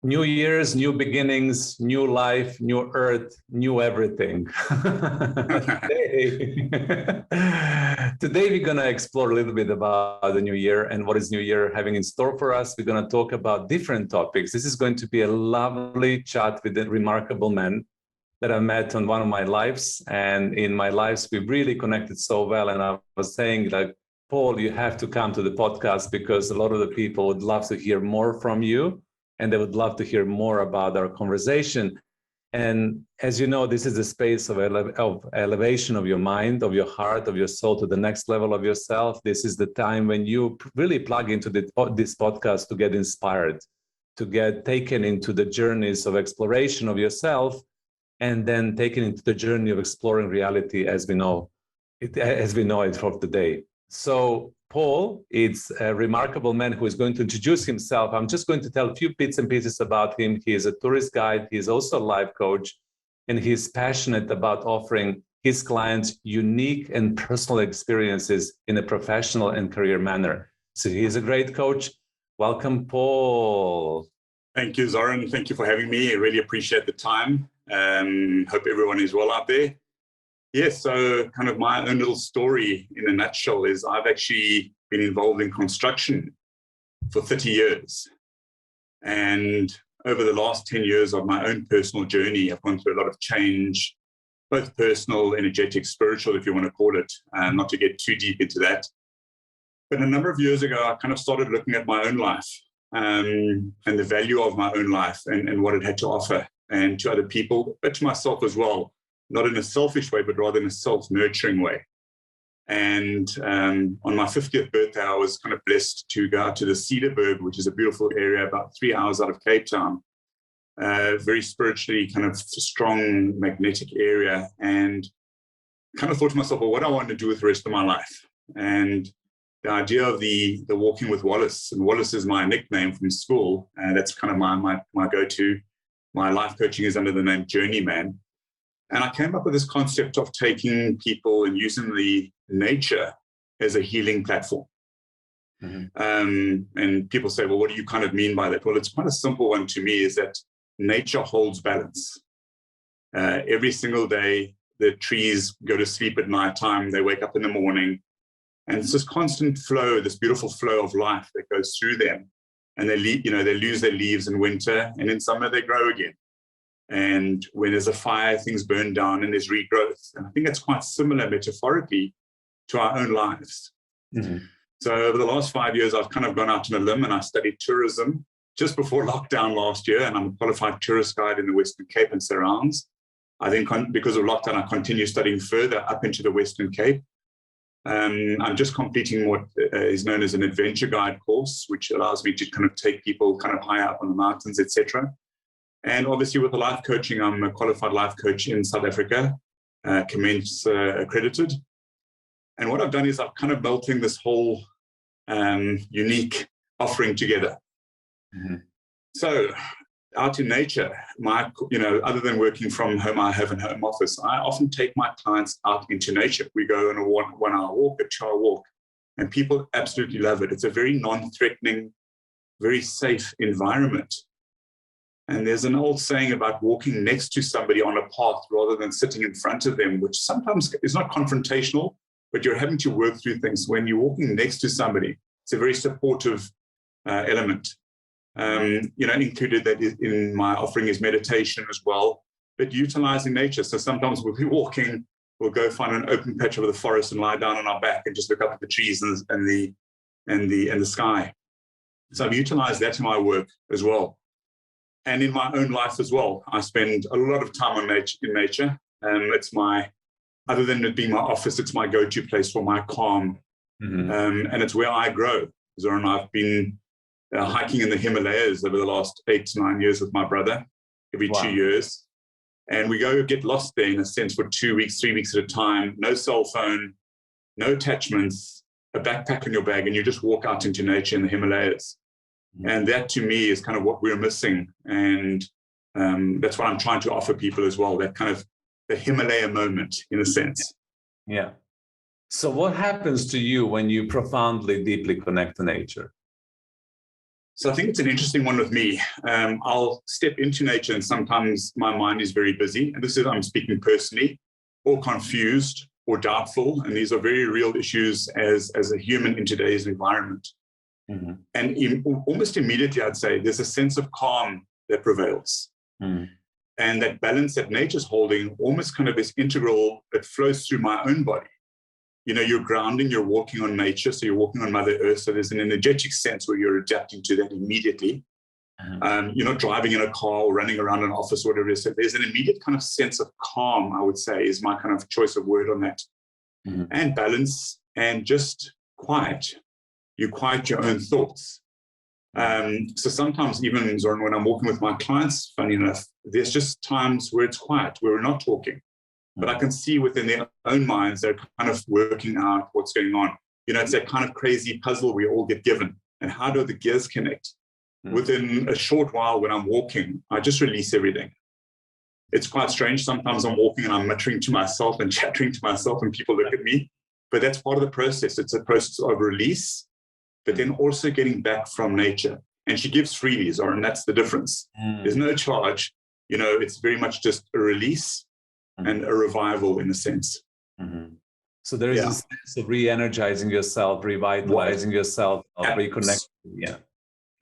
New years, new beginnings, new life, new earth, new everything. Today we're going to explore a little bit about the new year and what is new year having in store for us. We're going to talk about different topics. This is going to be a lovely chat with a remarkable man that I met on one of my lives. And in my lives, we really connected so well. And I was saying, like, Paul, you have to come to the podcast because a lot of the people would love to hear more from you. And they would love to hear more about our conversation. And as you know, this is a space of elevation of your mind, of your heart, of your soul to the next level of yourself. This is the time when you really plug into this podcast to get inspired, to get taken into the journeys of exploration of yourself, and then taken into the journey of exploring reality as we know it for today. So Paul is a remarkable man who is going to introduce himself. I'm just going to tell a few bits and pieces about him. He is a tourist guide. He is also a life coach, and he's passionate about offering his clients unique and personal experiences in a professional and career manner. So he is a great coach. Welcome, Paul. Thank you, Zoran. Thank you for having me. I really appreciate the time. Hope everyone is well out there. Yes, so kind of my own little story in a nutshell is I've actually been involved in construction for 30 years. And over the last 10 years of my own personal journey, I've gone through a lot of change, both personal, energetic, spiritual, if you want to call it, not to get too deep into that. But a number of years ago, I kind of started looking at my own life and the value of my own life and what it had to offer, and to other people, but to myself as well. Not in a selfish way, but rather in a self-nurturing way. And on my 50th birthday, I was kind of blessed to go out to the Cedarburg, which is a beautiful area about 3 hours out of Cape Town. Very spiritually kind of strong, magnetic area. And kind of thought to myself, well, what do I want to do with the rest of my life? And the idea of the walking with Wollis, and Wollis is my nickname from school. That's kind of my go-to. My life coaching is under the name Journeyman. And I came up with this concept of taking people and using the nature as a healing platform. Mm-hmm. And people say, well, what do you kind of mean by that? Well, it's quite a simple one to me, is that nature holds balance. Every single day, the trees go to sleep at nighttime, they wake up in the morning, and it's this constant flow, this beautiful flow of life that goes through them. And they lose their leaves in winter, and in summer they grow again. And when there's a fire, things burn down and there's regrowth. And I think that's quite similar metaphorically to our own lives. Mm-hmm. So over the last 5 years, I've kind of gone out on a limb and I studied tourism just before lockdown last year. And I'm a qualified tourist guide in the Western Cape and surrounds. I think because of lockdown, I continue studying further up into the Western Cape. I'm just completing what is known as an adventure guide course, which allows me to kind of take people kind of high up on the mountains, etc. And obviously with the life coaching, I'm a qualified life coach in South Africa, Commence accredited. And what I've done is I've kind of melting this whole unique offering together. Mm-hmm. So out in nature, other than working from home, I have a home office. I often take my clients out into nature. We go on a 1 hour walk, a 2 hour walk, and people absolutely love it. It's a very non-threatening, very safe environment. And there's an old saying about walking next to somebody on a path rather than sitting in front of them, which sometimes is not confrontational, but you're having to work through things. When you're walking next to somebody, it's a very supportive element. Included that in my offering is meditation as well, but utilizing nature. So sometimes we'll be walking, we'll go find an open patch of the forest and lie down on our back and just look up at the trees and the sky. So I've utilized that in my work as well. And in my own life as well, I spend a lot of time in nature. Other than it being my office, it's my go-to place for my calm. Mm-hmm. And it's where I grow. Zoran, I've been hiking in the Himalayas over the last 8 to 9 years with my brother, every 2 years. And we go get lost there in a sense for 2 weeks, 3 weeks at a time, no cell phone, no attachments, a backpack in your bag, and you just walk out into nature in the Himalayas. And that to me is kind of what we're missing. And that's what I'm trying to offer people as well, that kind of the Himalaya moment in a sense. Yeah. So what happens to you when you profoundly, deeply connect to nature? So I think it's an interesting one with me. I'll step into nature and sometimes my mind is very busy. And this is, I'm speaking personally, or confused or doubtful. And these are very real issues as a human in today's environment. Mm-hmm. And almost immediately, I'd say there's a sense of calm that prevails. Mm. And that balance that nature's holding almost kind of is integral, it flows through my own body. You know, you're grounding, you're walking on nature, so you're walking on Mother Earth. So there's an energetic sense where you're adapting to that immediately. Mm-hmm. You're not driving in a car or running around an office or whatever it is. So there's an immediate kind of sense of calm, I would say, is my kind of choice of word on that. Mm-hmm. And balance and just quiet. You quiet your own thoughts. So sometimes even, Zoran, when I'm walking with my clients, funny enough, there's just times where it's quiet, where we're not talking. But I can see within their own minds, they're kind of working out what's going on. You know, it's that kind of crazy puzzle we all get given. And how do the gears connect? Mm. Within a short while when I'm walking, I just release everything. It's quite strange. Sometimes I'm walking and I'm muttering to myself and chattering to myself and people look at me. But that's part of the process. It's a process of release, but then also getting back from nature. And she gives freely, Zoran, that's the difference. Mm. There's no charge. You know, it's very much just a release and a revival in a sense. Mm-hmm. So there is a sense of re-energizing yourself, revitalizing yourself, reconnecting. Yeah.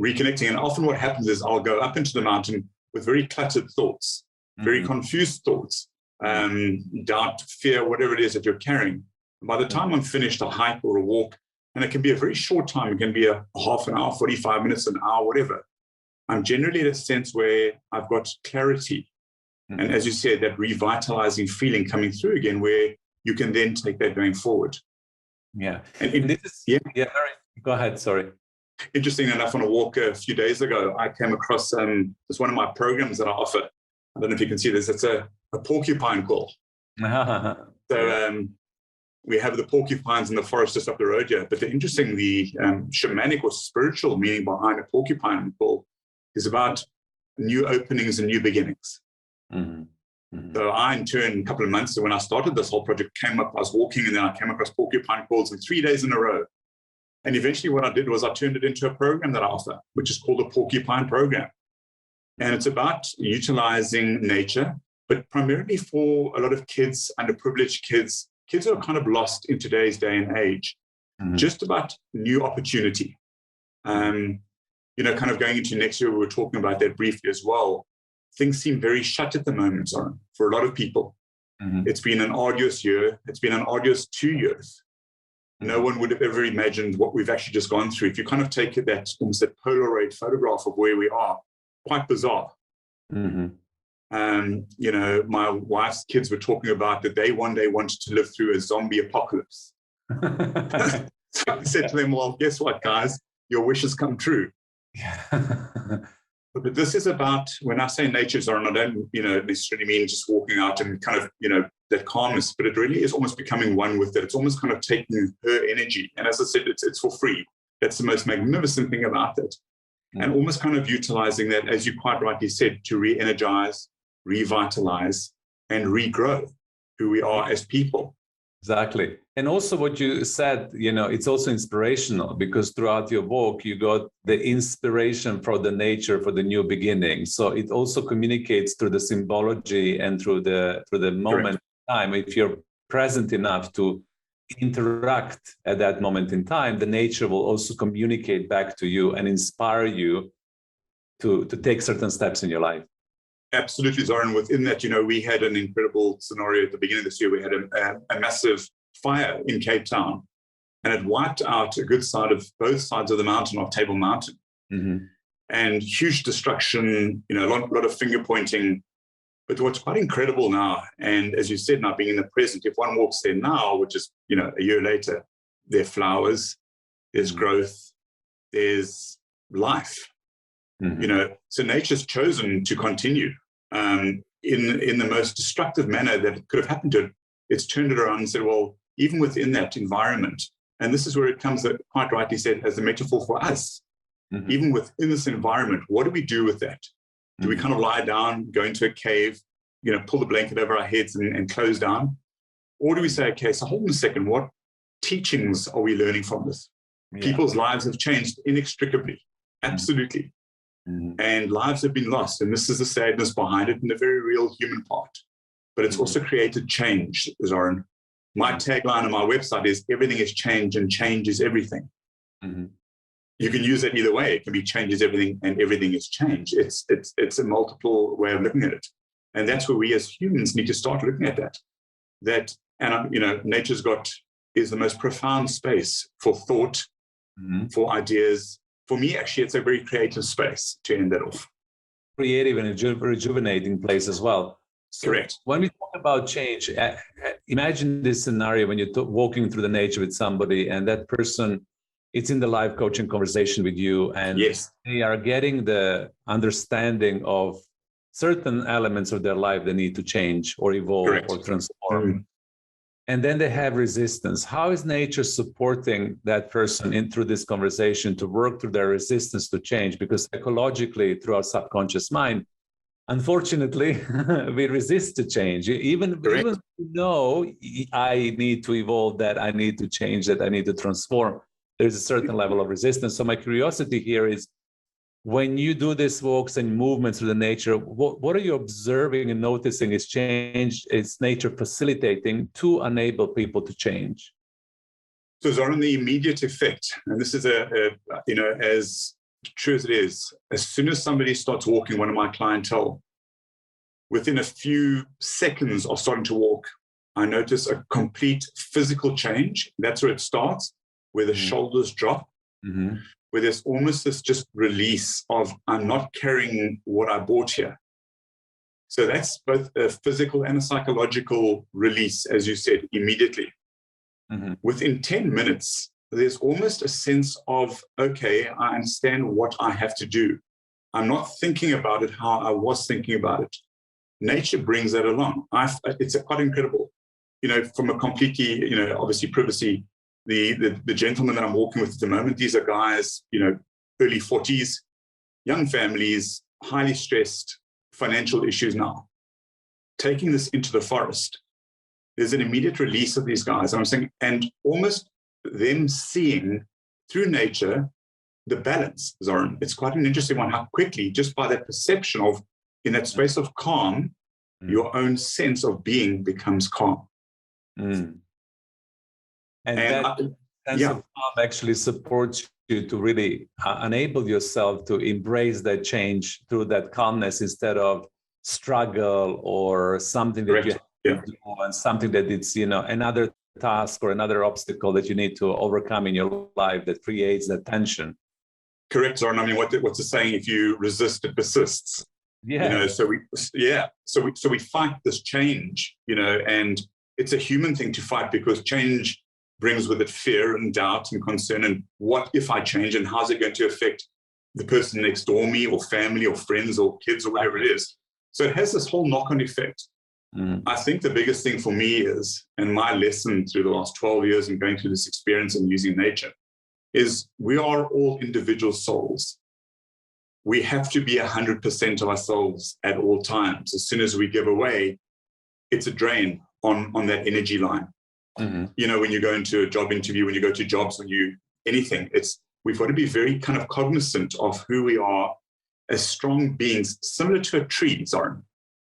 Reconnecting. And often what happens is I'll go up into the mountain with very cluttered thoughts, very confused thoughts, doubt, fear, whatever it is that you're carrying. And by the time I'm finished a hike or a walk, and it can be a very short time, it can be a half an hour, 45 minutes, an hour, whatever. I'm generally at a sense where I've got clarity. Mm-hmm. And as you said, that revitalizing feeling coming through again, where you can then take that going forward. Yeah. And this is, go ahead. Sorry. Interesting enough, on a walk a few days ago, I came across this one of my programs that I offer. I don't know if you can see this. It's a porcupine call. So we have the porcupines in the forest just up the road here. But the shamanic or spiritual meaning behind a porcupine call is about new openings and new beginnings. Mm-hmm. Mm-hmm. So I, in turn, a couple of months ago, when I started this whole project, I was walking and then I came across porcupine calls in 3 days in a row. And eventually what I did was I turned it into a program that I offer, which is called the Porcupine Program. And it's about utilizing nature, but primarily for a lot of kids, underprivileged kids who are kind of lost in today's day and age, just about new opportunity. You know, kind of going into next year, we were talking about that briefly as well. Things seem very shut at the moment, Zoran, for a lot of people. Mm-hmm. It's been an arduous year. It's been an arduous 2 years. No one would have ever imagined what we've actually just gone through. If you kind of take that almost that Polaroid photograph of where we are, quite bizarre. Mm-hmm. You know, my wife's kids were talking about that they one day wanted to live through a zombie apocalypse. So I said to them, well, guess what, guys? Your wishes come true. But this is about, when I say nature, Zoran, I don't, necessarily mean just walking out and kind of, that calmness, but it really is almost becoming one with it. It's almost kind of taking her energy. And as I said, it's for free. That's the most magnificent thing about it. Mm-hmm. And almost kind of utilizing that, as you quite rightly said, to re-energize, revitalize, and regrow who we are as people. Exactly. And also what you said, it's also inspirational, because throughout your walk, you got the inspiration for the nature, for the new beginning. So it also communicates through the symbology and through the moment in time. If you're present enough to interact at that moment in time, the nature will also communicate back to you and inspire you to take certain steps in your life. Absolutely, Zoran. Within that, we had an incredible scenario at the beginning of this year. We had a massive fire in Cape Town, and it wiped out a good side of both sides of the mountain, of Table Mountain. Mm-hmm. And huge destruction, a lot of finger pointing. But what's quite incredible now, and as you said, now being in the present, if one walks there now, which is, a year later, there are flowers, there's growth, there's life. Mm-hmm. So nature's chosen to continue in the most destructive manner that could have happened to it. It's turned it around and said, well, even within that environment, and this is where it comes, that quite rightly said, as a metaphor for us, even within this environment, what do we do with that? Do we kind of lie down, go into a cave, pull the blanket over our heads and close down? Or do we say, okay, so hold on a second, what teachings are we learning from this? Yeah. People's lives have changed inextricably, absolutely. Mm-hmm. And lives have been lost. And this is the sadness behind it and the very real human part. But it's also created change, Zoran. My tagline on my website is everything is change and change is everything. Mm-hmm. You can use it either way. It can be change is everything and everything is change. It's a multiple way of looking at it. And that's where we as humans need to start looking at that. And, nature's is the most profound space for thought, for ideas. For me, actually, it's a very creative space to end that off. Creative and rejuvenating place as well. So correct. When we talk about change, imagine this scenario when you're walking through the nature with somebody and that person, it's in the live coaching conversation with you, and yes. they are getting the understanding of certain elements of their life they need to change or evolve correct. or transform. And then they have resistance. How is nature supporting that person through this conversation to work through their resistance to change? Because psychologically, through our subconscious mind, unfortunately, we resist to change. Even though I need to evolve that, I need to change that, I need to transform, there's a certain level of resistance. So my curiosity here is, when you do these walks and movements through the nature, what are you observing and noticing is change, is nature facilitating to enable people to change? So Zoran, the immediate effect, and this is as true as it is, as soon as somebody starts walking, one of my clientele, within a few seconds of starting to walk, I notice a complete physical change. That's where it starts, where the shoulders drop, where there's almost this just release of, I'm not carrying what I bought here. So that's both a physical and a psychological release, as you said, immediately. Within 10 minutes, there's almost a sense of, okay, I understand what I have to do. I'm not thinking about it how I was thinking about it. Nature brings that along. It's quite incredible. From a completely, obviously privacy, the gentleman that I'm walking with at the moment, these are guys, early 40s, young families, highly stressed, financial issues now. Taking this into the forest, there's an immediate release of these guys. And I'm saying, and almost them seeing through nature the balance, Zoran. It's quite an interesting one, how quickly, just by that perception of, in that space of calm, your own sense of being becomes calm. And that sense of calm actually supports you to really enable yourself to embrace that change through that calmness instead of struggle or something that you have to do and something that it's, another task or another obstacle that you need to overcome in your life that creates that tension. Correct, Zoran. I mean, what's the saying? If you resist, it persists. Yeah. So we fight this change, and it's a human thing to fight because change brings with it fear and doubt and concern. And what if I change, and how's it going to affect the person next door me or family or friends or kids or whatever it is? So it has this whole knock-on effect. I think the biggest thing for me is, and my lesson through the last 12 years and going through this experience and using nature, is we are all individual souls. We have to be 100% of ourselves at all times. As soon as we give away, it's a drain on that energy line. When you go into a job interview, when you go to jobs, anything, we've got to be very kind of cognizant of who we are as strong beings, similar to a tree, Zoran.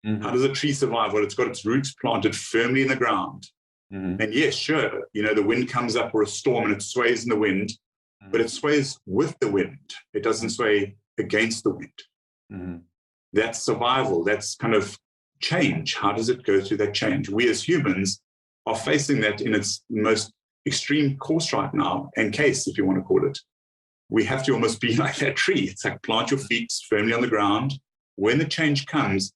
How does a tree survive? Well, it's got its roots planted firmly in the ground. And yes, sure, the wind comes up or a storm and it sways in the wind, but it sways with the wind. It doesn't sway against the wind. That's survival. That's kind of change. How does it go through that change? We as humans are facing that in its most extreme course right now, and case, if you want to call it. We have to almost be like that tree. It's like plant your feet firmly on the ground. When the change comes,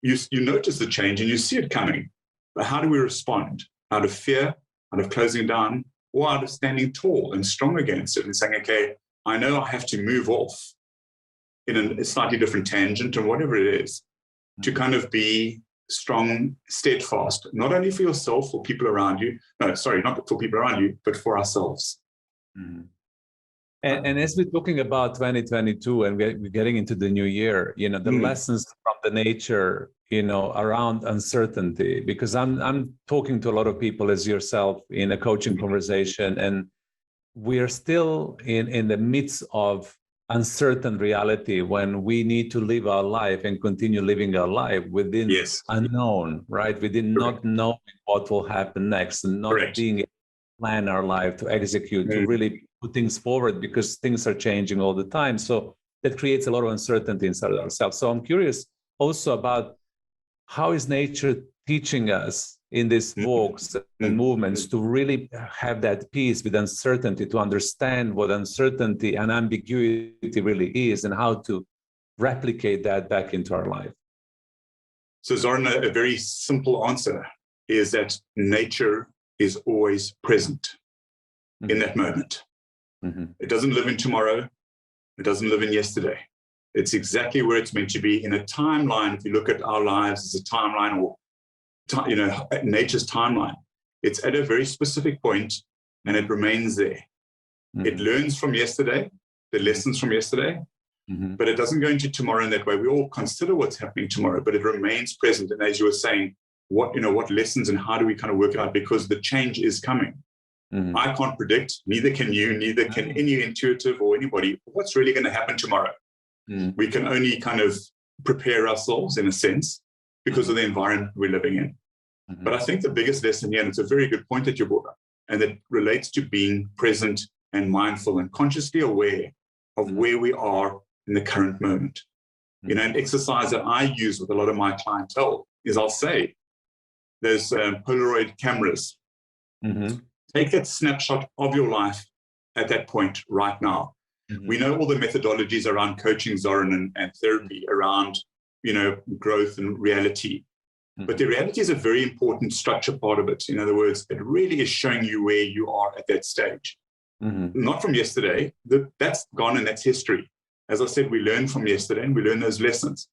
you notice the change and you see it coming. But how do we respond? Out of fear, out of closing down, or out of standing tall and strong against it and saying, okay, I know I have to move off in a slightly different tangent and whatever it is, to kind of be strong, steadfast, not only for yourself or people around you. No, sorry, not for people around you, but for ourselves. And as we're talking about 2022 and we're getting into the new year, the lessons from the nature, around uncertainty, because I'm talking to a lot of people as yourself in a coaching conversation, and we're still in the midst of uncertain reality when we need to live our life and continue living our life within unknown, right? Within not knowing what will happen next and not being able to plan our life, to execute, to really put things forward, because things are changing all the time. So that creates a lot of uncertainty inside of ourselves. So I'm curious also about how is nature teaching us in these walks and movements to really have that peace with uncertainty, to understand what uncertainty and ambiguity really is and how to replicate that back into our life. So Zoran, a very simple answer is that nature is always present in that moment. It doesn't live in tomorrow. It doesn't live in yesterday. It's exactly where it's meant to be in a timeline. If you look at our lives as a timeline, or nature's timeline, it's at a very specific point and it remains there. It learns from yesterday, the lessons from yesterday, but it doesn't go into tomorrow in that way. We all consider what's happening tomorrow, but it remains present. And as you were saying, what lessons and how do we kind of work it out? Because the change is coming. I can't predict, neither can you, neither can any intuitive or anybody, what's really going to happen tomorrow. We can only kind of prepare ourselves in a sense because of the environment we're living in. But I think the biggest lesson here, and it's a very good point that you brought up, and it relates to being present and mindful and consciously aware of where we are in the current moment. An exercise that I use with a lot of my clientele is I'll say, there's Polaroid cameras. Take that snapshot of your life at that point right now. We know all the methodologies around coaching, Zoran, and therapy around, growth and reality. But the reality is a very important structure part of it. In other words, it really is showing you where you are at that stage. Not from yesterday. That's gone and that's history. As I said, we learn from yesterday and we learn those lessons.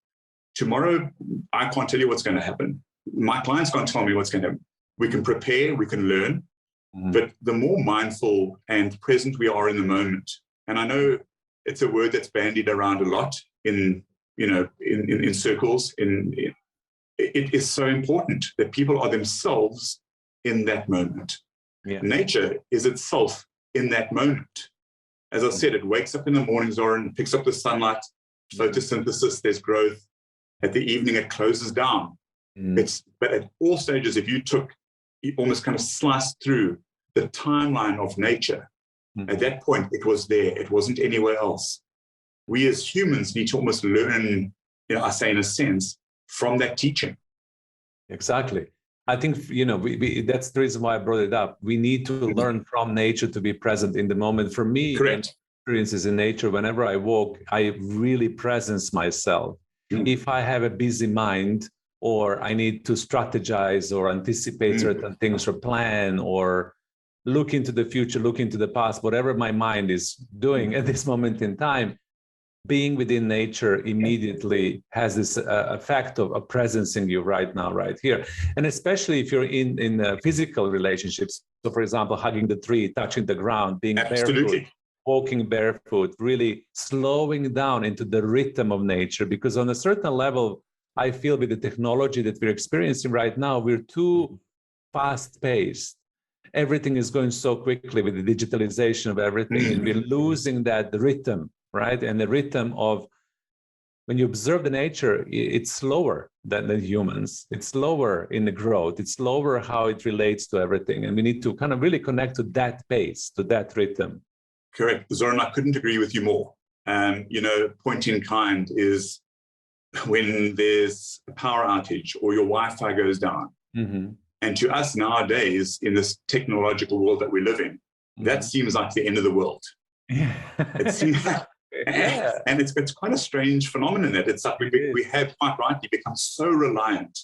Tomorrow, I can't tell you what's going to happen. My clients can't tell me what's going to happen. We can prepare, we can learn, but the more mindful and present we are in the moment, and I know it's a word that's bandied around a lot in circles. It is so important that people are themselves in that moment. Nature is itself in that moment. As I said, it wakes up in the morning, Zoran, picks up the sunlight, photosynthesis, there's growth. At the evening, it closes down. But at all stages, if you almost kind of sliced through the timeline of nature, at that point, it was there. It wasn't anywhere else. We as humans need to almost learn, I say in a sense, from that teaching. Exactly. I think, that's the reason why I brought it up. We need to learn from nature to be present in the moment. For me, experiences in nature, whenever I walk, I really presence myself. If I have a busy mind, or I need to strategize or anticipate certain things or plan or look into the future, look into the past, whatever my mind is doing at this moment in time, being within nature immediately has this effect of presencing you right now, right here. And especially if you're in physical relationships. So for example, hugging the tree, touching the ground, being barefoot, walking barefoot, really slowing down into the rhythm of nature. Because on a certain level, I feel with the technology that we're experiencing right now, we're too fast-paced. Everything is going so quickly with the digitalization of everything, and we're losing that rhythm, right? And the rhythm of when you observe the nature, it's slower than the humans. It's slower in the growth. It's slower how it relates to everything. And we need to kind of really connect to that pace, to that rhythm. Correct. Zoran, I couldn't agree with you more. Point in kind is when there's a power outage or your Wi-Fi goes down. And to us nowadays, in this technological world that we live in, that seems like the end of the world. It seems like, and it's quite a strange phenomenon that it's like we have quite rightly become so reliant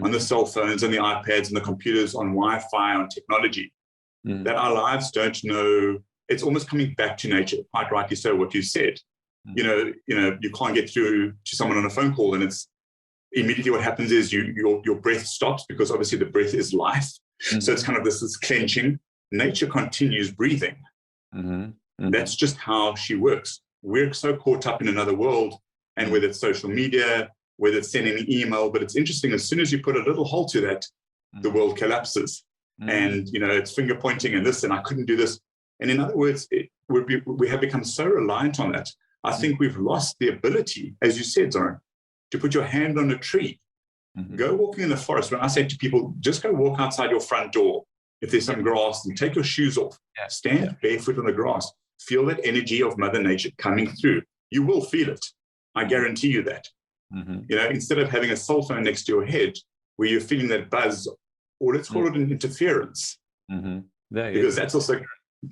on the cell phones and the iPads and the computers, on Wi-Fi, on technology, that our lives don't know. It's almost coming back to nature, quite rightly so, what you said. You can't get through to someone on a phone call, and it's immediately what happens is your breath stops, because obviously the breath is life. So it's kind of this clenching. Nature continues breathing. That's just how she works. We're so caught up in another world, and whether it's social media, whether it's sending an email, but it's interesting, as soon as you put a little halt to that, the world collapses. And, it's finger pointing and this, and I couldn't do this. And in other words, we have become so reliant on that. I think we've lost the ability, as you said, Zoran, to put your hand on a tree. Go walking in the forest. When I say to people, just go walk outside your front door, if there's some grass, and take your shoes off, stand barefoot on the grass, feel that energy of Mother Nature coming through. You will feel it. I guarantee you that. Instead of having a cell phone next to your head where you're feeling that buzz, or let's call it an interference, because that's also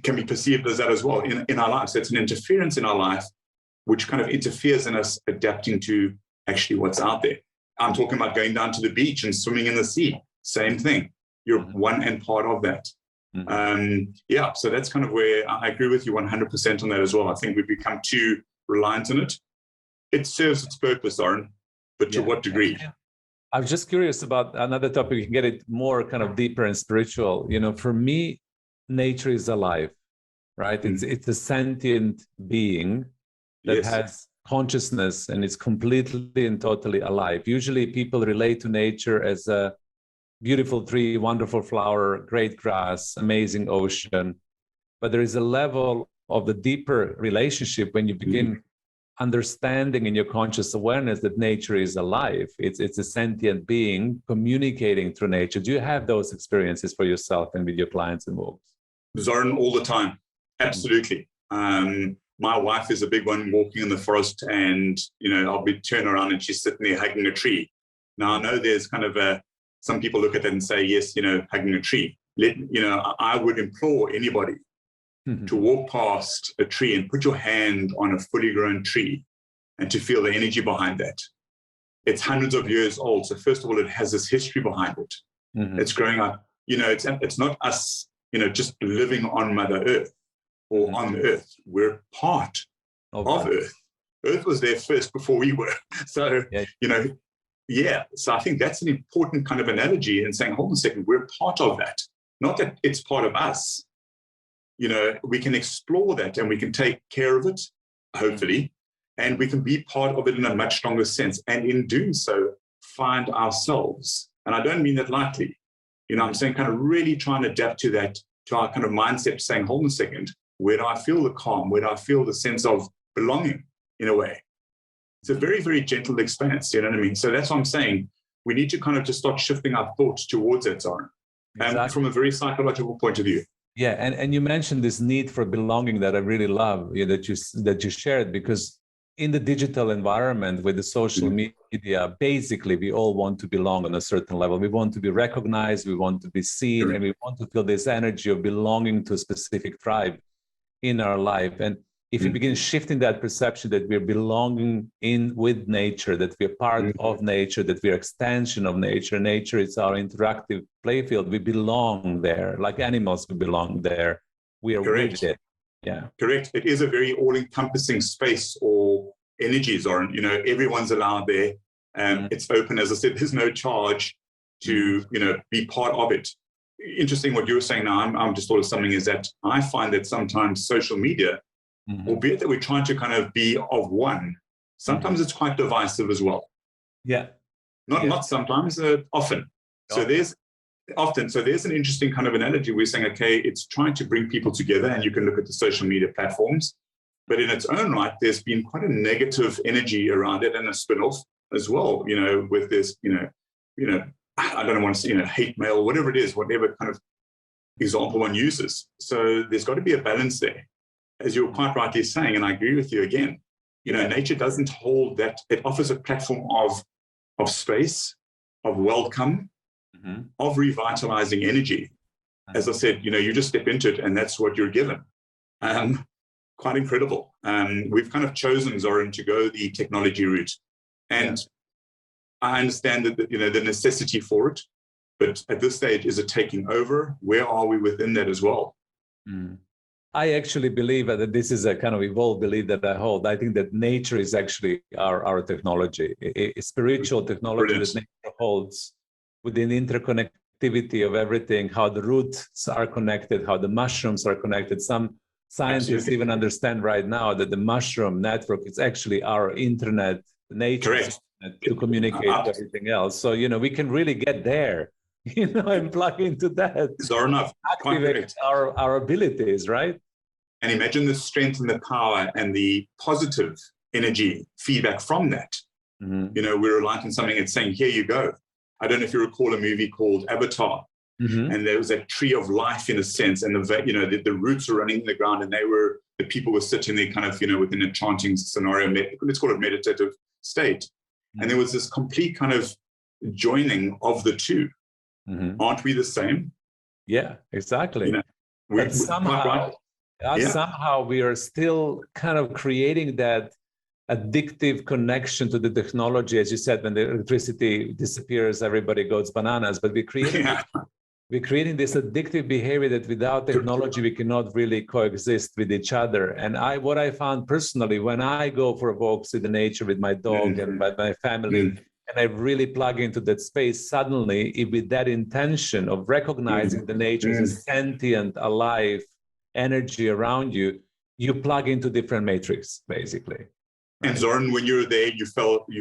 can be perceived as that as well in our lives. So it's an interference in our life, which kind of interferes in us adapting to actually what's out there. I'm talking about going down to the beach and swimming in the sea. Same thing. You're one and part of that. So that's kind of where I agree with you 100% on that as well. I think we've become too reliant on it. It serves its purpose, Aaron, but to what degree? I was just curious about another topic. You can get it more kind of deeper and spiritual. For me, nature is alive, right? It's a sentient being that has consciousness, and it's completely and totally alive. Usually people relate to nature as a beautiful tree, wonderful flower, great grass, amazing ocean. But there is a level of the deeper relationship when you begin understanding in your conscious awareness that nature is alive. It's a sentient being communicating through nature. Do you have those experiences for yourself and with your clients and walks? Zoran, all the time. Absolutely. My wife is a big one, walking in the forest, and I'll be turning around and she's sitting there hugging a tree. Now I know there's kind of some people look at that and say, yes, hugging a tree. I would implore anybody to walk past a tree and put your hand on a fully grown tree and to feel the energy behind that. It's hundreds of years old. So first of all, it has this history behind it. It's growing up. It's not us, just living on Mother Earth or on Earth. We're part of Earth. Earth was there first before we were. So, So I think that's an important kind of analogy in saying, hold on a second, we're part of that. Not that it's part of us. We can explore that and we can take care of it, hopefully, and we can be part of it in a much stronger sense. And in doing so, find ourselves. And I don't mean that lightly. I'm saying kind of really trying to adapt to that, to our kind of mindset, saying, hold on a second, where do I feel the calm? Where do I feel the sense of belonging in a way? It's a very, very gentle expanse, you know what I mean? So that's what I'm saying. We need to kind of just start shifting our thoughts towards that, Zoran, from a very psychological point of view. Yeah, and you mentioned this need for belonging that I really love that you shared, because in the digital environment with the social media, basically we all want to belong on a certain level. We want to be recognized, we want to be seen, and we want to feel this energy of belonging to a specific tribe in our life. And if we begin shifting that perception that we're belonging in with nature, that we're part of nature, that we're extension of nature, nature is our interactive playfield, we belong there, like animals, we belong there. We are with it. Yeah. Correct. It is a very all-encompassing space or energy, Zoran. Everyone's allowed there. It's open, as I said, there's no charge to, be part of it. Interesting what you were saying now, I'm just thought of something, is that I find that sometimes social media, albeit that we're trying to kind of be of one, sometimes it's quite divisive as well. Yeah. Not sometimes, often. So there's an interesting kind of analogy. We're saying, okay, it's trying to bring people together, and you can look at the social media platforms, but in its own right, there's been quite a negative energy around it and a spin-off as well, with this, I don't want to say, hate mail, whatever it is, whatever kind of example one uses. So there's got to be a balance there. As you're quite rightly saying, and I agree with you again, nature doesn't hold that. It offers a platform of space, of welcome, of revitalizing energy. As I said, you just step into it and that's what you're given. Quite incredible. We've kind of chosen, Zoran, to go the technology route. And I understand that, the necessity for it, but at this stage, is it taking over? Where are we within that as well? I actually believe that this is a kind of evolved belief that I hold. I think that nature is actually our technology, a spiritual technology that nature holds within interconnectivity of everything, how the roots are connected, how the mushrooms are connected. Some Scientists Absolutely. even understand right now that the mushroom network is actually our internet, nature's internet, to communicate with everything else. So, we can really get there, and plug into that. Zoran, Activate our abilities, right? And imagine the strength and the power and the positive energy feedback from that. Mm-hmm. We're reliant on something that's saying, here you go. I don't know if you recall a movie called Avatar. Mm-hmm. And there was a tree of life in a sense, and the roots were running in the ground, and the people were sitting there kind of, within a chanting scenario, let's call it meditative state. Mm-hmm. And there was this complete kind of joining of the two. Mm-hmm. Aren't we the same? Yeah, exactly. But somehow we are still kind of creating that addictive connection to the technology. As you said, when the electricity disappears, everybody goes bananas. But we're creating this addictive behavior that without technology, we cannot really coexist with each other. And what I found personally, when I go for walks in the nature with my dog and with my family, and I really plug into that space, suddenly, with that intention of recognizing the nature as a sentient, alive energy around you, you plug into different matrix, basically. And Zoran, when you're there, you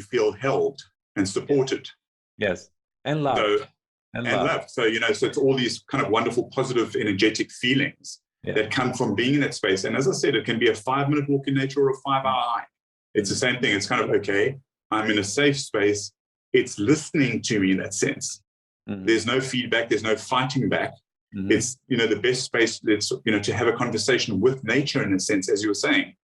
feel held and supported. Yes, and loved. And love. So, so it's all these kind of wonderful, positive, energetic feelings that come from being in that space. And as I said, it can be a 5-minute walk in nature or a 5-hour hike. It's the same thing. It's kind of, okay, I'm in a safe space. It's listening to me in that sense. Mm-hmm. There's no feedback. There's no fighting back. Mm-hmm. It's, the best space that's, to have a conversation with nature in a sense, as you were saying.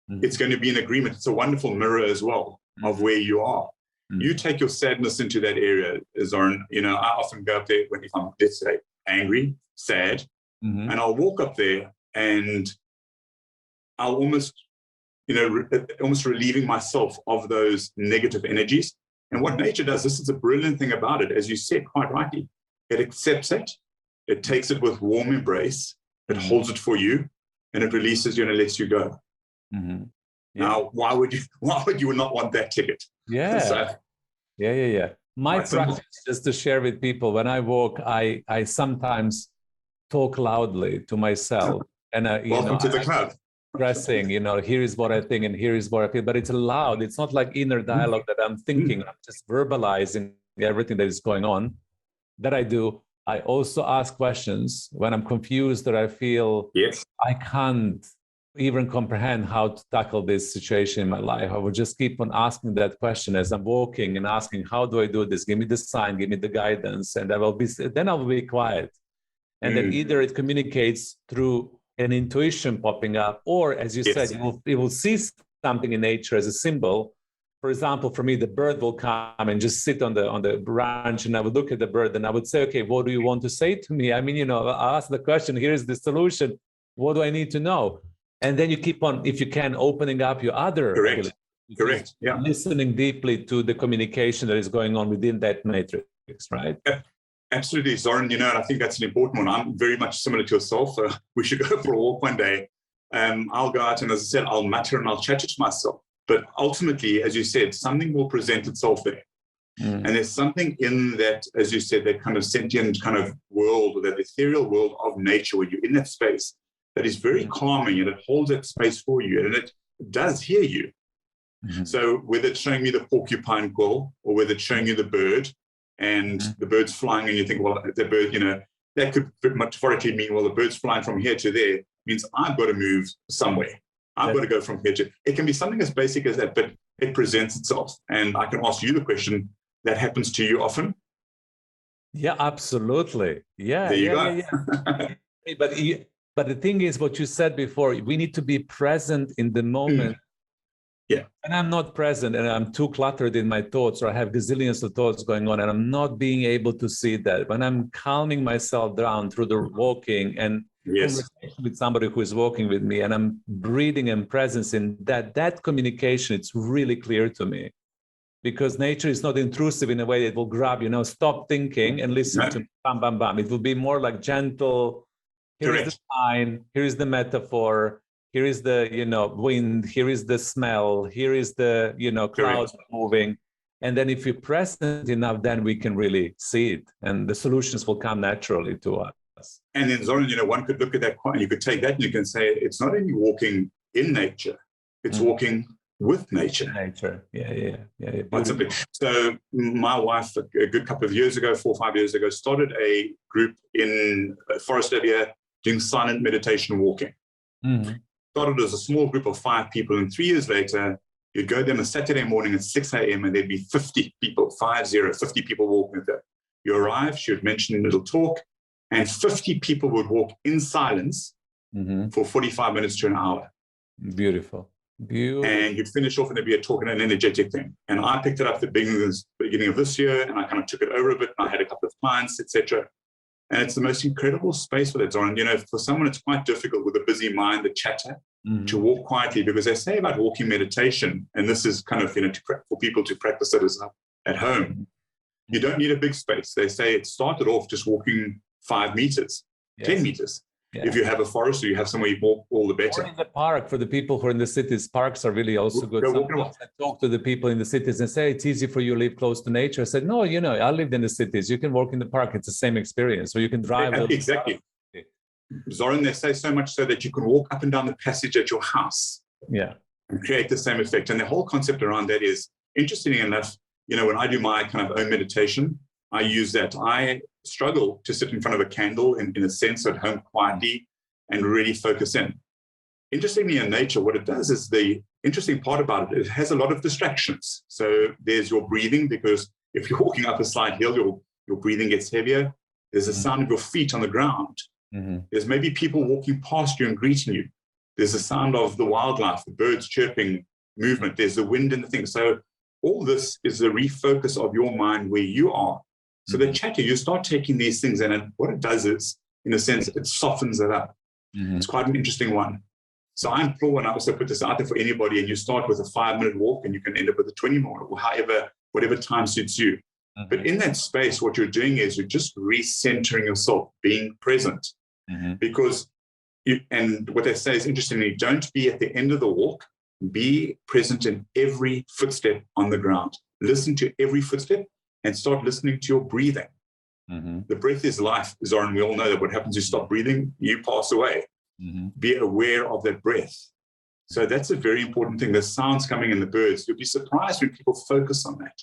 Mm-hmm. It's going to be an agreement. It's a wonderful mirror as well of where you are. You take your sadness into that area, Zoran. I often go up there if I'm, let's say, angry, sad, and I'll walk up there and I'll almost, almost relieving myself of those negative energies. And what nature does, this is a brilliant thing about it, as you said quite rightly, it accepts it, it takes it with warm embrace, it holds it for you, and it releases you and it lets you go. Mm-hmm. Yeah. Now, why would you not want that ticket? Yeah. So, yeah. My practice, just to share with people, when I walk, I sometimes talk loudly to myself. And welcome to the club. Expressing, here is what I think and here is what I feel. But it's loud. It's not like inner dialogue that I'm thinking. I'm just verbalizing everything that is going on. That I do. I also ask questions when I'm confused or I feel I can't even comprehend how to tackle this situation in my life. I would just keep on asking that question as I'm walking and asking, how do I do this? Give me the sign, give me the guidance, and I will be quiet. And then either it communicates through an intuition popping up, or as you said, you will see something in nature as a symbol. For example, for me, the bird will come and just sit on the branch, and I would look at the bird and I would say, okay, what do you want to say to me? I mean, I'll ask the question, here's the solution. What do I need to know? And then you keep on, if you can, opening up your other Correct. Yeah. Listening deeply to the communication that is going on within that matrix, right? Absolutely, Zoran. And I think that's an important one. I'm very much similar to yourself. We should go for a walk one day. I'll go out and, as I said, I'll mutter and I'll chat to myself. But ultimately, as you said, something will present itself there. And there's something in that, as you said, that kind of sentient kind of world, that ethereal world of nature, where you're in that space, that is very calming, and it holds that space for you, and it does hear you. So whether it's showing me the porcupine quill, or whether it's showing you the bird, and the bird's flying, and you think, well, the bird, that could metaphorically mean, well, the bird's flying from here to there, means I've got to move somewhere. I've got to go from here to... It can be something as basic as that, but it presents itself. And I can ask you the question, that happens to you often? Yeah, absolutely. Yeah. There you go. But the thing is, what you said before, we need to be present in the moment. Yeah. And I'm not present, and I'm too cluttered in my thoughts, or I have gazillions of thoughts going on, and I'm not being able to see that. When I'm calming myself down through the walking and conversation with somebody who is walking with me, and I'm breathing and presence in that communication, it's really clear to me. Because nature is not intrusive in a way that will grab you. Stop thinking and listen to bam, bam, bam. It will be more like gentle. Here is the sign, here is the metaphor, here is the, wind, here is the smell, here is the, clouds moving. And then if you're present enough, then we can really see it. And the solutions will come naturally to us. And then Zoran, one could look at that and you could take that and you can say, it's not only walking in nature, it's walking with nature. Yeah. Quite simply. So my wife, a good couple of years ago, 4 or 5 years ago, started a group in a forest area doing silent meditation walking. Started as a small group of 5 people, and 3 years later, you'd go there on a Saturday morning at 6 a.m. and there'd be 50 people, 50 people walking with her. You arrive, she would mention a little talk, and 50 people would walk in silence for 45 minutes to an hour. Beautiful. And you'd finish off and there'd be a talk and an energetic thing. And I picked it up at the beginning of this year, and I kind of took it over a bit, and I had a couple of clients, etc. And it's the most incredible space for that, Zoran. For someone, it's quite difficult with a busy mind, the chatter, to walk quietly, because they say about walking meditation, and this is kind of, for people to practice it at home. You don't need a big space. They say it started off just walking 5 meters, 10 meters. Yeah. If you have a forest or you have somewhere you walk, all the better. Or in the park, for the people who are in the cities, parks are really also good. Sometimes I talk to the people in the cities and say, it's easy for you to live close to nature. I said, no, I lived in the cities. You can walk in the park. It's the same experience. So you can drive. Exactly. Zoran, they say so much so that you can walk up and down the passage at your house. Yeah. And create the same effect. And the whole concept around that is, interestingly enough, when I do my kind of own meditation, I use that. I struggle to sit in front of a candle in a sense at home quietly and really focus in. Interestingly, in nature, what it does is, the interesting part about it has a lot of distractions. So there's your breathing, because if you're walking up a slight hill, your breathing gets heavier. There's the sound of your feet on the ground. There's maybe people walking past you and greeting you. There's the sound of the wildlife, the birds chirping, movement. There's the wind and the thing. So all this is the refocus of your mind where you are. So the chatter, you start taking these things, and what it does is, in a sense, it softens it up. It's quite an interesting one. So I implore, and I also put this out there for anybody, and you start with a 5-minute walk and you can end up with a 20-minute, or whatever time suits you. But in that space, what you're doing is you're just recentering yourself, being present. Because and what they say is, interestingly, don't be at the end of the walk, be present in every footstep on the ground. Listen to every footstep and start listening to your breathing. The breath is life, Zoran. We all know that what happens, you stop breathing, you pass away. Be aware of that breath. So that's a very important thing. The sounds coming in, the birds, you'll be surprised when people focus on that.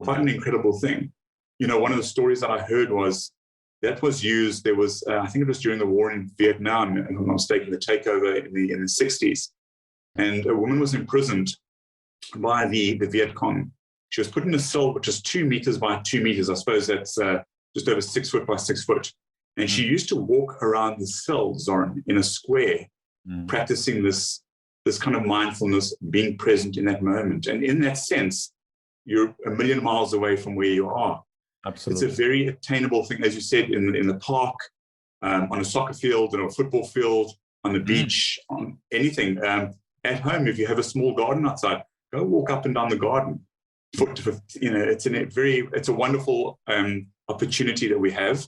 Quite an incredible thing. One of the stories that I heard was used, there was, I think it was during the war in Vietnam, if I'm not mistaken, the takeover in the 60s. And a woman was imprisoned by the Viet Cong. She was put in a cell which is 2 meters by 2 meters. I suppose that's just over 6 foot by 6 foot. And she used to walk around the cell, Zoran, in a square, practicing this kind of mindfulness, being present in that moment. And in that sense, you're a million miles away from where you are. Absolutely. It's a very attainable thing, as you said, in the park, on a soccer field, on a football field, on the beach, on anything. At home, if you have a small garden outside, go walk up and down the garden. It's a wonderful opportunity that we have.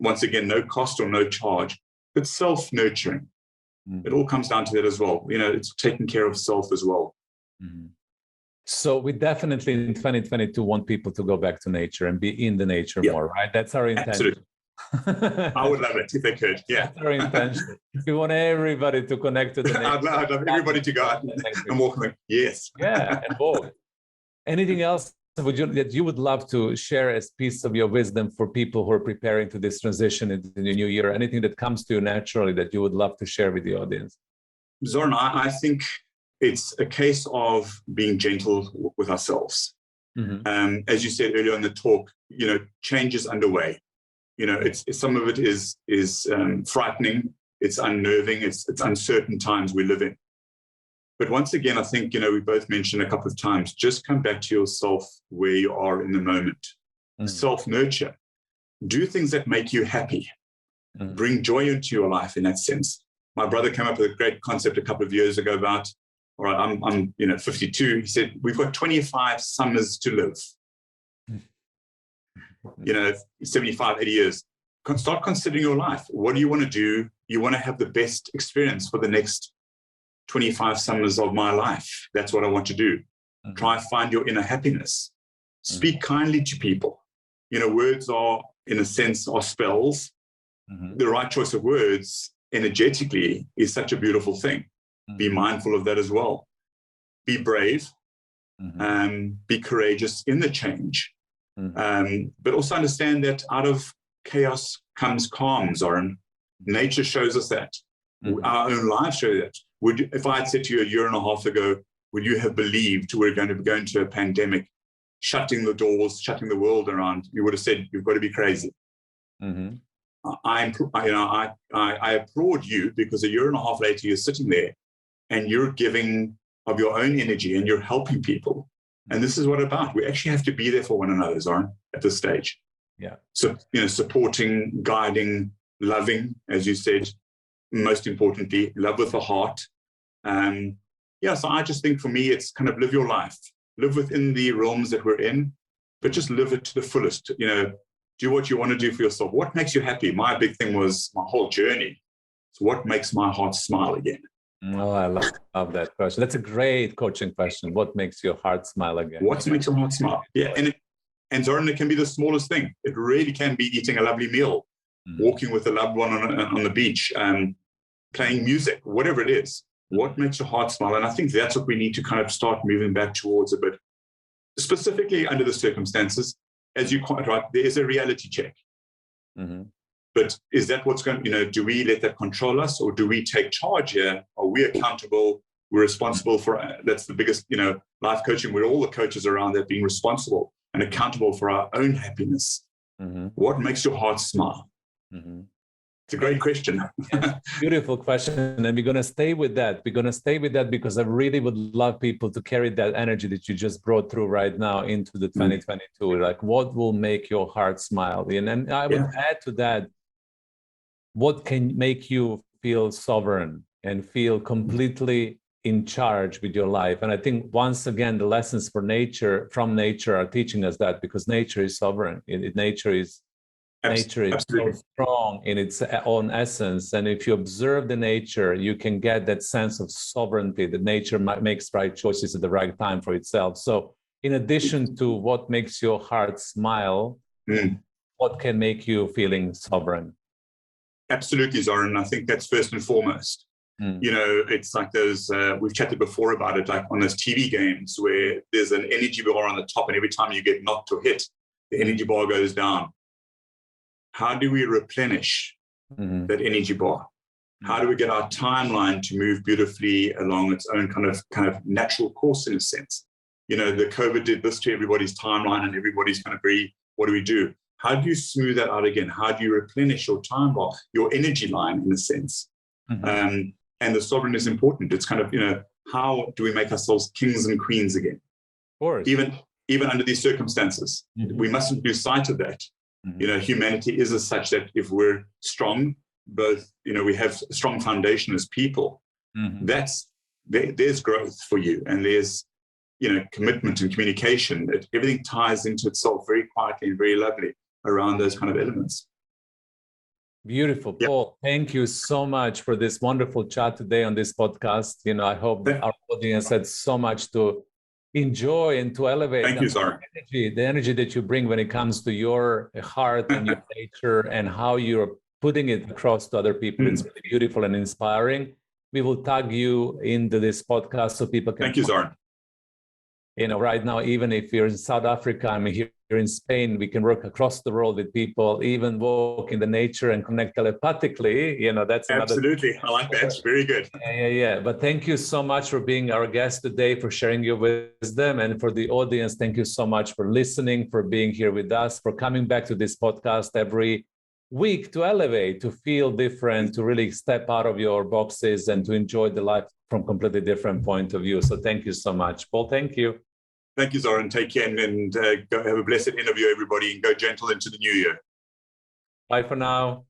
Once again, no cost or no charge, but self-nurturing. It all comes down to that as well. It's taking care of self as well. So we definitely in 2022 want people to go back to nature and be in the nature more, right? That's our intention. Absolutely. I would love it if they could. Yeah. That's our intention. We want everybody to connect to the nature. I'd love everybody to go out and walk. Yes. Yeah, and walk. Anything else that you would love to share as piece of your wisdom for people who are preparing to this transition into the new year? Anything that comes to you naturally that you would love to share with the audience? Zoran, I think it's a case of being gentle with ourselves. As you said earlier in the talk, change is underway. It's some of it is frightening. It's unnerving. It's uncertain times we live in. But once again, I think, we both mentioned a couple of times, just come back to yourself where you are in the moment. Self-nurture. Do things that make you happy. Bring joy into your life in that sense. My brother came up with a great concept a couple of years ago about, all right, I'm 52. He said, we've got 25 summers to live. 75, 80 years. Start considering your life. What do you want to do? You want to have the best experience for the next 25 summers of my life. That's what I want to do. Try and find your inner happiness. Speak kindly to people. Words are, in a sense, are spells. the right choice of words energetically is such a beautiful thing. Be mindful of that as well. Be brave, be courageous in the change, but also understand that out of chaos comes calm, Zoran. Nature shows us that. Our own lives show that. If I had said to you a year and a half ago, would you have believed we're going to go into a pandemic, shutting the doors, shutting the world around? You would have said, you've got to be crazy. I applaud you, because a year and a half later, you're sitting there and you're giving of your own energy and you're helping people. And this is what it's about. We actually have to be there for one another, Zoran, at this stage. Yeah. So, supporting, guiding, loving, as you said, most importantly, love with the heart. So I just think for me, it's kind of live your life, live within the realms that we're in, but just live it to the fullest. Do what you want to do for yourself. What makes you happy? My big thing was my whole journey. So what makes my heart smile again? Oh, I love that question. That's a great coaching question. What makes your heart smile again? What makes your heart smile? Yeah. And Zoran, it can be the smallest thing. It really can be eating a lovely meal, walking with a loved one on the beach, playing music, whatever it is. What makes your heart smile? And I think that's what we need to kind of start moving back towards a bit, specifically under the circumstances. As you quite right, there is a reality check. But is that what's going, do we let that control us, or do we take charge here? Are we accountable? We're responsible for, that's the biggest, life coaching, we're all the coaches around that, being responsible and accountable for our own happiness. What makes your heart smile? It's a great question. Beautiful question. And we're going to stay with that. We're going to stay with that because I really would love people to carry that energy that you just brought through right now into the 2022. Like, what will make your heart smile? And I would add to that, what can make you feel sovereign and feel completely in charge with your life? And I think, once again, the lessons from nature are teaching us that, because nature is sovereign. Nature is so strong in its own essence. And if you observe the nature, you can get that sense of sovereignty, that nature makes right choices at the right time for itself. So in addition to what makes your heart smile, what can make you feeling sovereign? Absolutely, Zoran. I think that's first and foremost. It's like those, we've chatted before about it, like on those TV games where there's an energy bar on the top, and every time you get knocked or hit, the energy bar goes down. How do we replenish that energy bar? How do we get our timeline to move beautifully along its own kind of natural course, in a sense? The COVID did this to everybody's timeline, and everybody's kind of what do we do? How do you smooth that out again? How do you replenish your time bar, your energy line, in a sense? And the sovereign is important. It's kind of, how do we make ourselves kings and queens again? Of course. Even under these circumstances, we mustn't lose sight of that. Humanity is as such that if we're strong, both, we have a strong foundation as people, there's growth for you, and there's, commitment and communication. Everything ties into itself very quietly and very lovely around those kind of elements. Beautiful. Paul, thank you so much for this wonderful chat today on this podcast. I hope that our audience had so much to enjoy and to elevate. Thank you, Zoran. The energy that you bring when it comes to your heart and your nature, and how you're putting it across to other people. It's really beautiful and inspiring. We will tag you into this podcast so people can. Thank you, Zoran. Right now, even if you're in South Africa, I'm here in Spain, we can work across the world with people, even walk in the nature and connect telepathically. That's absolutely. I like that. It's very good. Yeah. But thank you so much for being our guest today, for sharing your wisdom. And for the audience, thank you so much for listening, for being here with us, for coming back to this podcast every week to elevate, to feel different, to really step out of your boxes and to enjoy the life from a completely different point of view. So thank you so much, Paul. Thank you. Thank you, Zoran. Take care, and go have a blessed interview, everybody, and go gentle into the new year. Bye for now.